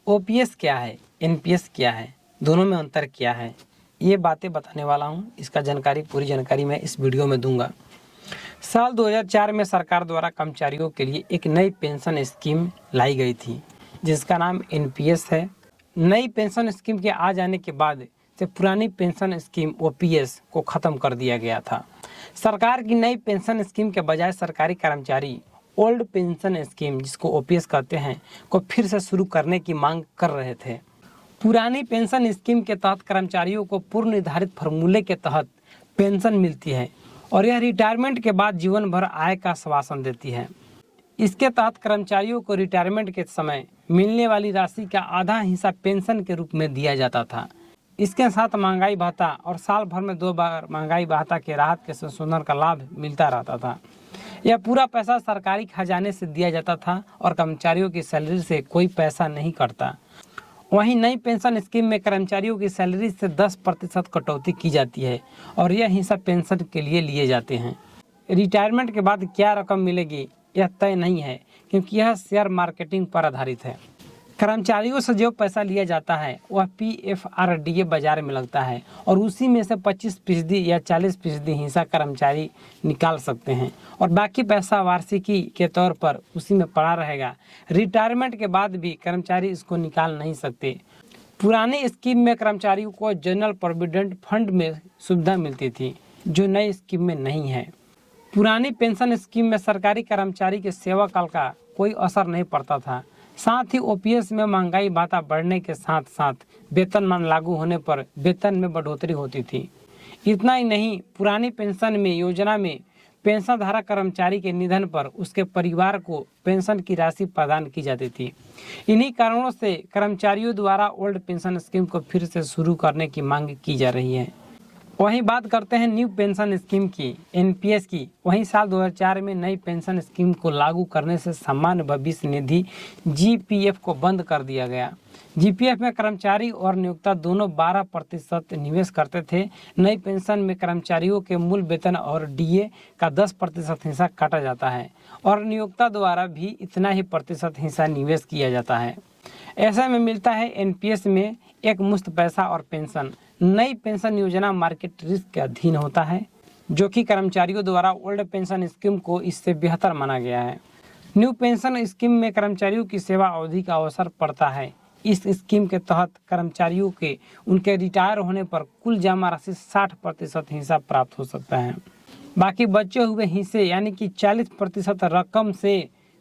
OPS क्या है, NPS क्या है, दोनों में अंतर क्या है, ये बातें बताने वाला हूँ। इसका पूरी जानकारी मैं इस वीडियो में दूंगा। साल 2004 में सरकार द्वारा कर्मचारियों के लिए एक नई पेंशन स्कीम लाई गई थी जिसका नाम एनपीएस है। नई पेंशन स्कीम के आ जाने के बाद से पुरानी पेंशन स्कीम ओपीएस को ख़त्म कर दिया गया था। सरकार की नई पेंशन स्कीम के बजाय सरकारी कर्मचारी ओल्ड पेंशन स्कीम, जिसको ओपीएस कहते हैं, को फिर से शुरू करने की मांग कर रहे थे। पुरानी पेंशन स्कीम के तहत कर्मचारियों को पूर्व निर्धारित फार्मूले के तहत पेंशन मिलती है और यह रिटायरमेंट के बाद जीवन भर आय का आश्वासन देती है। इसके तहत कर्मचारियों को रिटायरमेंट के समय मिलने वाली राशि का आधा हिस्सा पेंशन के रूप में दिया जाता था। इसके साथ महंगाई भत्ता और साल भर में 2 बार महंगाई भत्ता के राहत के संशोधन का लाभ मिलता रहता था। यह पूरा पैसा सरकारी खजाने से दिया जाता था और कर्मचारियों की सैलरी से कोई पैसा नहीं कटता। वहीं नई पेंशन स्कीम में कर्मचारियों की सैलरी से 10% कटौती की जाती है और यह हिस्सा पेंशन के लिए जाते हैं। रिटायरमेंट के बाद क्या रकम मिलेगी यह तय नहीं है, क्योंकि यह शेयर मार्केटिंग पर आधारित है। कर्मचारियों से जो पैसा लिया जाता है वह पीएफआरडीए बाजार में लगता है और उसी में से 25% या 40% हिस्सा कर्मचारी निकाल सकते हैं और बाकी पैसा वार्षिकी के तौर पर उसी में पड़ा रहेगा। रिटायरमेंट के बाद भी कर्मचारी इसको निकाल नहीं सकते। पुरानी स्कीम में कर्मचारियों को जनरल प्रोविडेंट फंड में सुविधा मिलती थी, जो नई स्कीम में नहीं है। पुरानी पेंशन स्कीम में सरकारी कर्मचारी के सेवा काल का कोई असर नहीं पड़ता था। साथ ही ओपीएस में महंगाई भत्ता बढ़ने के साथ साथ वेतनमान लागू होने पर वेतन में बढ़ोतरी होती थी। इतना ही नहीं, पुरानी पेंशन में योजना में पेंशनधारक कर्मचारी के निधन पर उसके परिवार को पेंशन की राशि प्रदान की जाती थी। इन्हीं कारणों से कर्मचारियों द्वारा ओल्ड पेंशन स्कीम को फिर से शुरू करने की मांग की जा रही है। वहीं बात करते हैं न्यू पेंशन स्कीम की, एनपीएस की। वहीं साल 2004 में नई पेंशन स्कीम को लागू करने से सामान्य भविष्य निधि जीपीएफ को बंद कर दिया गया। जीपीएफ में कर्मचारी और नियोक्ता दोनों 12% निवेश करते थे। नई पेंशन में कर्मचारियों के मूल वेतन और डीए का 10% हिस्सा काटा जाता है और नियोक्ता द्वारा भी इतना ही प्रतिशत हिस्सा निवेश किया जाता है। ऐसे में मिलता है एनपीएस में एक मुश्त पैसा और पेंशन। नई पेंशन योजना मार्केट रिस्क के अधीन होता है, जो कि कर्मचारियों द्वारा ओल्ड पेंशन स्कीम को इससे बेहतर माना गया है। न्यू पेंशन स्कीम में कर्मचारियों की सेवा अवधि का अवसर पड़ता है। इस स्कीम के तहत कर्मचारियों के उनके रिटायर होने पर कुल जमा राशि 60% हिस्सा प्राप्त हो सकता है। बाकी बचे हुए हिस्से यानी कि 40% रकम से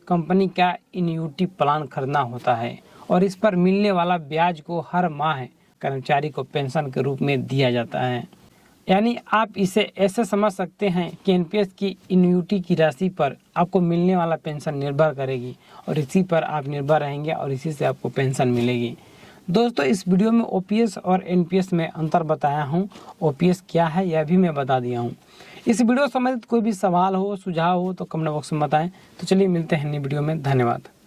कंपनी का एन्युटी प्लान खरीदना होता है और इस पर मिलने वाला ब्याज को हर माह कर्मचारी को पेंशन के रूप में दिया जाता है। यानी आप इसे ऐसे समझ सकते हैं कि एनपीएस की एन्युटी की राशि पर आपको मिलने वाला पेंशन निर्भर करेगी और इसी पर आप निर्भर रहेंगे और इसी से आपको पेंशन मिलेगी। दोस्तों, इस वीडियो में ओपीएस और एनपीएस में अंतर बताया हूँ। ओपीएस क्या है यह भी मैं बता दिया हूँ। इस वीडियो से संबंधित कोई भी सवाल हो, सुझाव हो तो कमेंट बॉक्स में बताएं। तो चलिए मिलते हैं नई वीडियो में। धन्यवाद।